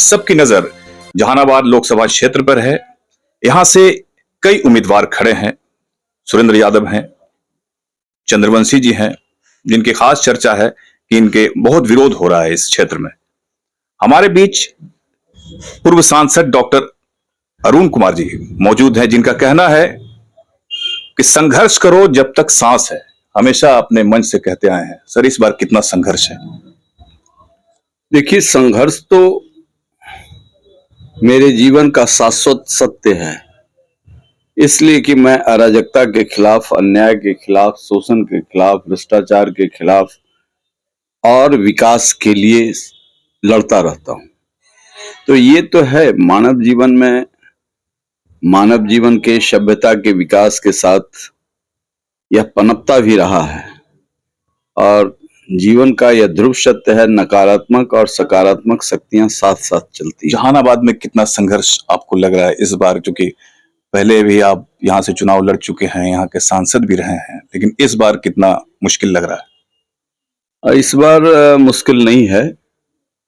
सबकी नजर जहानाबाद लोकसभा क्षेत्र पर है। यहां से कई उम्मीदवार खड़े हैं। सुरेंद्र यादव हैं, चंद्रवंशी जी हैं, जिनकी खास चर्चा है कि इनके बहुत विरोध हो रहा है इस क्षेत्र में। हमारे बीच पूर्व सांसद डॉक्टर अरुण कुमार जी मौजूद हैं, जिनका कहना है कि संघर्ष करो जब तक सांस है। हमेशा अपने मंच से कहते आए हैं। सर, इस बार कितना संघर्ष है? देखिए, संघर्ष तो मेरे जीवन का शाश्वत सत्य है, इसलिए कि मैं अराजकता के खिलाफ, अन्याय के खिलाफ, शोषण के खिलाफ, भ्रष्टाचार के खिलाफ और विकास के लिए लड़ता रहता हूं। तो ये तो है, मानव जीवन में, मानव जीवन के सभ्यता के विकास के साथ यह पनपता भी रहा है और जीवन का यह ध्रुव सत्य है, नकारात्मक और सकारात्मक शक्तियां साथ साथ चलती हैं। जहानाबाद में कितना संघर्ष आपको लग रहा है इस बार? क्योंकि पहले भी आप यहाँ से चुनाव लड़ चुके हैं, यहाँ के सांसद भी रहे हैं, लेकिन इस बार कितना मुश्किल लग रहा है? इस बार मुश्किल नहीं है।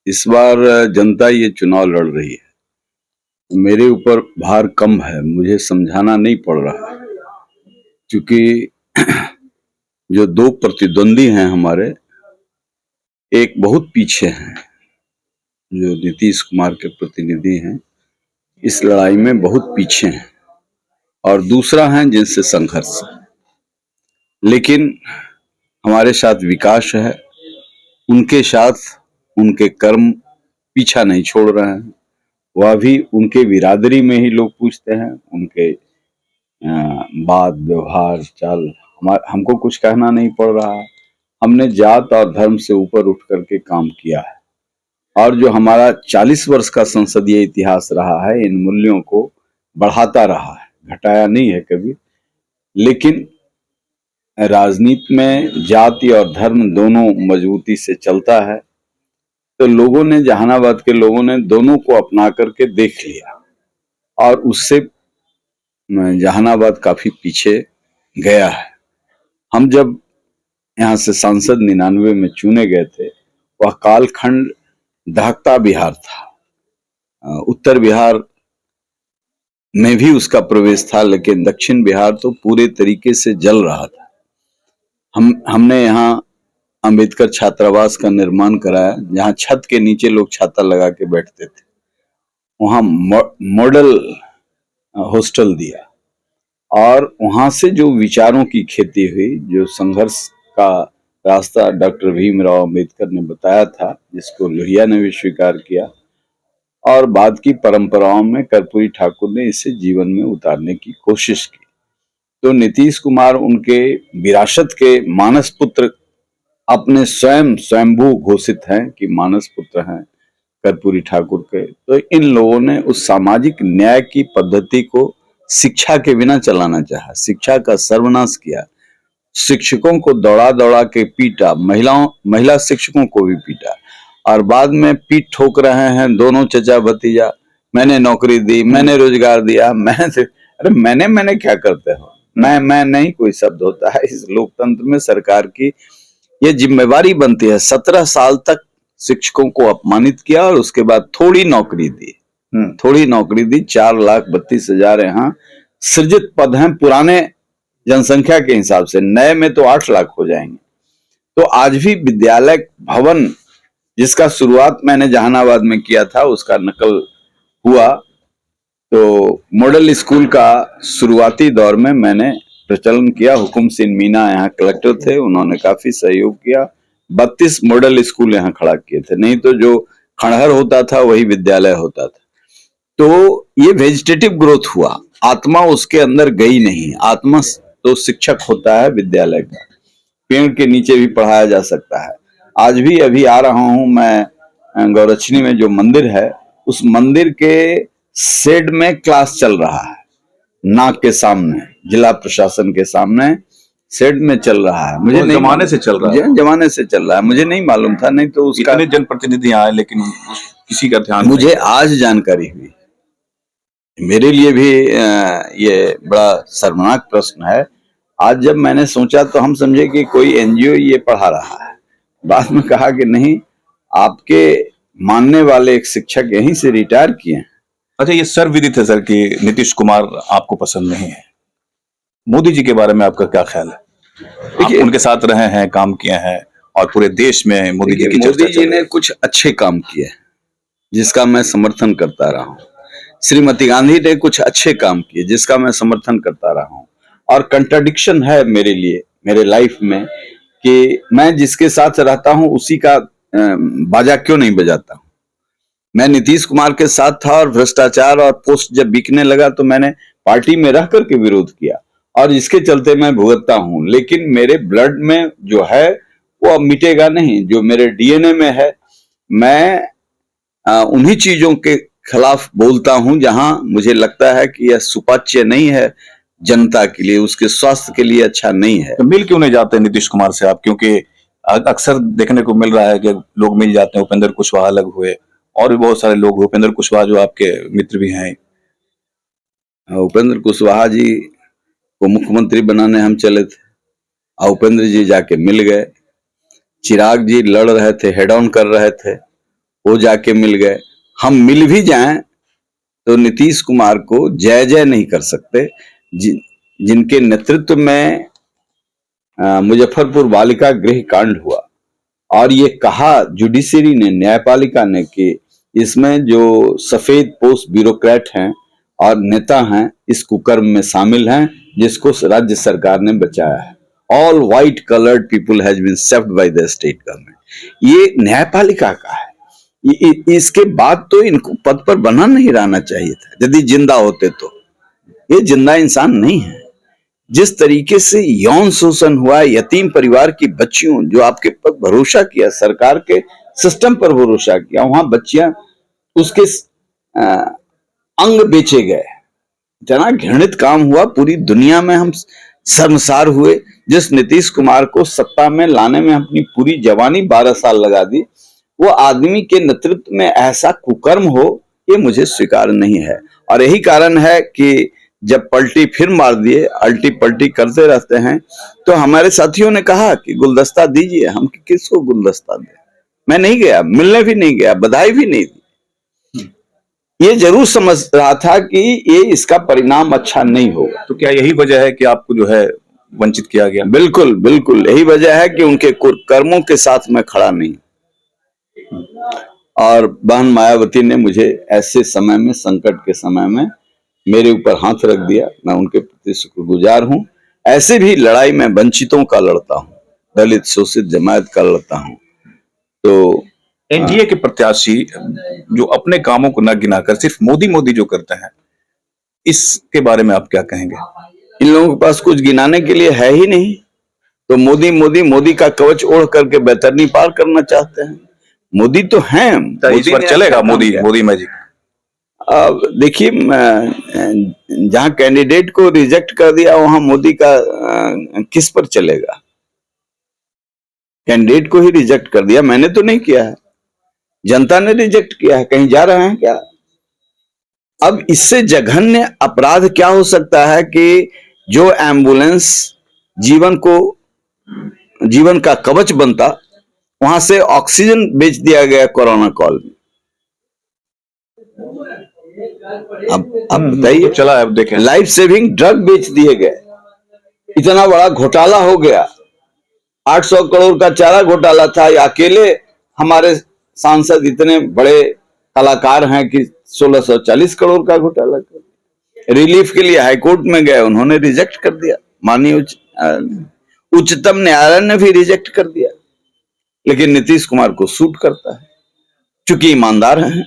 इस बार जनता ये चुनाव लड़ रही है, मेरे ऊपर भार कम है, मुझे समझाना नहीं पड़ रहा है, क्योंकि जो दो प्रतिद्वंदी हैं हमारे, एक बहुत पीछे हैं, जो नीतीश कुमार के प्रतिनिधि हैं, इस लड़ाई में बहुत पीछे हैं, और दूसरा है जिनसे संघर्ष है। लेकिन हमारे साथ विकास है, उनके साथ उनके कर्म पीछा नहीं छोड़ रहे हैं। वह भी उनके बिरादरी में ही लोग पूछते हैं, उनके बात, व्यवहार, चाल, हमको कुछ कहना नहीं पड़ रहा है। हमने जात और धर्म से ऊपर उठ करके काम किया है, और जो हमारा 40 वर्ष का संसदीय इतिहास रहा है, इन मूल्यों को बढ़ाता रहा है, घटाया नहीं है कभी। लेकिन राजनीति में जाति और धर्म दोनों मजबूती से चलता है, तो लोगों ने, जहानाबाद के लोगों ने दोनों को अपना करके देख लिया, और उससे जहानाबाद काफी पीछे गया है। हम जब यहाँ से सांसद 99 में चुने गए थे, वह कालखंड दहकता बिहार था। उत्तर बिहार में भी उसका प्रवेश था, लेकिन दक्षिण बिहार तो पूरे तरीके से जल रहा था। हमने यहाँ अंबेडकर छात्रावास का निर्माण कराया, जहाँ छत के नीचे लोग छाता लगा के बैठते थे। वहाँ मॉडल हॉस्टल दिया, और वहां से जो विचारों की खेती हुई, जो संघर्ष का रास्ता डॉक्टर भीमराव अंबेडकर ने बताया था, जिसको लोहिया ने भी स्वीकार किया, और बाद की परंपराओं में कर्पूरी ठाकुर ने इसे जीवन में उतारने की कोशिश की। तो नीतीश कुमार उनके विरासत के मानस पुत्र, अपने स्वयंभू घोषित हैं कि मानस पुत्र हैं कर्पूरी ठाकुर के। तो इन लोगों ने उस सामाजिक न्याय की पद्धति को शिक्षा के बिना चलाना चाहा, शिक्षा का सर्वनाश किया, शिक्षकों को दौड़ा दौड़ा के पीटा, महिला शिक्षकों को भी पीटा, और बाद में पीठ ठोक रहे हैं दोनों चचा भतीजा, मैंने नौकरी दी, मैंने रोजगार दिया। अरे मैंने क्या करते हो? मैं नहीं कोई शब्द होता है इस लोकतंत्र में। सरकार की ये जिम्मेवारी बनती है। 17 साल तक शिक्षकों को अपमानित किया, और उसके बाद थोड़ी नौकरी दी, 4,32,000 यहाँ सृजित पद हैं पुराने जनसंख्या के हिसाब से, नए में तो 8 लाख हो जाएंगे। तो आज भी विद्यालय भवन, जिसका शुरुआत मैंने जहानाबाद में किया था, उसका नकल हुआ। तो मॉडल स्कूल का शुरुआती दौर में मैंने प्रचलन किया। हुकुम सिंह मीना यहाँ कलेक्टर थे, उन्होंने काफी सहयोग किया। 32 मॉडल स्कूल यहाँ खड़ा किए थे, नहीं तो जो खंडहर होता था वही विद्यालय होता था। तो ये वेजिटेटिव ग्रोथ हुआ, आत्मा उसके अंदर गई नहीं। आत्मा तो शिक्षक होता है विद्यालय का, पेड़ के नीचे भी पढ़ाया जा सकता है। आज भी अभी आ रहा हूं मैं, गौरक्षणी में जो मंदिर है, उस मंदिर के शेड में क्लास चल रहा है, नाक के सामने, जिला प्रशासन के सामने शेड में चल रहा है। मुझे जमाने से चल रहा है, जमाने से चल रहा है, मुझे नहीं मालूम था। नहीं तो उसका इतने जनप्रतिनिधि आए, लेकिन किसी का ध्यान मुझे आज जानकारी हुई। मेरे लिए भी ये बड़ा शर्मनाक प्रश्न है। आज जब मैंने सोचा तो हम समझे कि कोई एनजीओ ये पढ़ा रहा है। बाद में कहा कि नहीं, आपके मानने वाले एक शिक्षक यहीं से रिटायर किए हैं। अच्छा, ये सर्वविदित है सर कि नीतीश कुमार आपको पसंद नहीं है। मोदी जी के बारे में आपका क्या ख्याल है? आप देखिए, उनके साथ रहे हैं, काम किए हैं और पूरे देश में मोदी जी की चर्चा मोदी जी चल रही ने है। कुछ अच्छे काम किए जिसका मैं समर्थन करता रहा हूँ। श्रीमती गांधी ने कुछ अच्छे काम किए जिसका मैं समर्थन करता रहा हूँ। और कंट्राडिक्शन है मेरे लिए, मेरे लाइफ में, कि मैं जिसके साथ रहता हूँ उसी का बाजा क्यों नहीं बजाता हूँ। मैं नीतीश कुमार के साथ था और भ्रष्टाचार और पोस्ट जब बिकने लगा तो मैंने पार्टी में रह करके विरोध किया और इसके चलते मैं भुगतता हूं। लेकिन मेरे ब्लड में जो है वो अब मिटेगा नहीं, जो मेरे डीएनए में है। मैं उन्हीं चीजों के खिलाफ बोलता हूं जहां मुझे लगता है कि यह सुपाच्य नहीं है, जनता के लिए, उसके स्वास्थ्य के लिए अच्छा नहीं है। तो मिल क्यों नहीं जाते नीतीश कुमार से आप? क्योंकि अक्सर देखने को मिल रहा है कि लोग मिल जाते हैं। उपेंद्र कुशवाहा अलग हुए और भी बहुत सारे लोग, उपेंद्र कुशवाहा जो आपके मित्र भी हैं। उपेंद्र कुशवाहा जी को मुख्यमंत्री बनाने हम चले थे और उपेंद्र जी जाके मिल गए। चिराग जी लड़ रहे थे, हेड ऑन कर रहे थे, वो जाके मिल गए। हम मिल भी जाएं तो नीतीश कुमार को जय जय नहीं कर सकते, जिनके नेतृत्व में मुजफ्फरपुर बालिका गृह कांड हुआ और ये कहा जुडिशरी ने, न्यायपालिका ने, कि इसमें जो सफेद पोस्ट ब्यूरोक्रेट हैं और नेता हैं इस कुकर्म में शामिल हैं जिसको राज्य सरकार ने बचाया है। All white coloured people has been saved by the state government. ये न्यायपालिका का है। इसके बाद तो इनको पद पर बना नहीं रहना चाहिए था यदि जिंदा होते तो। ये जिंदा इंसान नहीं है। जिस तरीके से यौन शोषण हुआ, यतीम परिवार की बच्चियों जो आपके पर भरोसा किया, सरकार के सिस्टम पर भरोसा किया, वहां बच्चियां उसके अंग बेचे गए। इतना घृणित काम हुआ, पूरी दुनिया में हम शर्मसार हुए। जिस नीतीश कुमार को सत्ता में लाने में अपनी पूरी जवानी 12 साल लगा दी, वो आदमी के नेतृत्व में ऐसा कुकर्म हो, ये मुझे स्वीकार नहीं है। और यही कारण है कि जब पलटी फिर मार दिए, अल्टी पलटी करते रहते हैं, तो हमारे साथियों ने कहा कि गुलदस्ता दीजिए। हम किसको गुलदस्ता दें? मैं नहीं गया, मिलने भी नहीं गया, बधाई भी नहीं दी। ये जरूर समझ रहा था कि ये इसका परिणाम अच्छा नहीं होगा। तो क्या यही वजह है कि आपको जो है वंचित किया गया? बिल्कुल बिल्कुल, यही वजह है कि उनके कर्मों के साथ मैं खड़ा नहीं। और बहन मायावती ने मुझे ऐसे समय में, संकट के समय में मेरे ऊपर हाथ रख दिया। मैं उनके प्रति शुक्रगुजार हूं। ऐसे भी लड़ाई में वंचितों का लड़ता हूं, दलित शोषित जमात का लड़ता हूं। तो एनडीए के प्रत्याशी जो अपने कामों को न गिनाकर सिर्फ मोदी मोदी जो करते हैं, इसके बारे में आप क्या कहेंगे? इन लोगों के पास कुछ गिनाने के लिए है ही नहीं, तो मोदी मोदी मोदी का कवच ओढ़ करके बैतरनी पार करना चाहते हैं। मोदी तो हैं। इस बार चलेगा मोदी मोदी मैजिक? अब देखिए, जहां कैंडिडेट को रिजेक्ट कर दिया वहां मोदी का किस पर चलेगा? कैंडिडेट को ही रिजेक्ट कर दिया, मैंने तो नहीं किया है, जनता ने रिजेक्ट किया है। कहीं जा रहे हैं क्या? अब इससे जघन्य अपराध क्या हो सकता है कि जो एम्बुलेंस जीवन का कवच बनता, वहां से ऑक्सीजन बेच दिया गया कोरोना कॉल में। अब बताइए, चला है, अब देखें, लाइफ सेविंग ड्रग बेच दिए गए। इतना बड़ा घोटाला हो गया। 800 करोड़ का चारा घोटाला था। अकेले हमारे सांसद इतने बड़े कलाकार हैं कि 1640 करोड़ का घोटाला कर। रिलीफ के लिए हाईकोर्ट में गए, उन्होंने रिजेक्ट कर दिया। माननीय उच्चतम न्यायालय ने भी रिजेक्ट कर दिया। लेकिन नीतीश कुमार को सूट करता है, चूंकि ईमानदार हैं।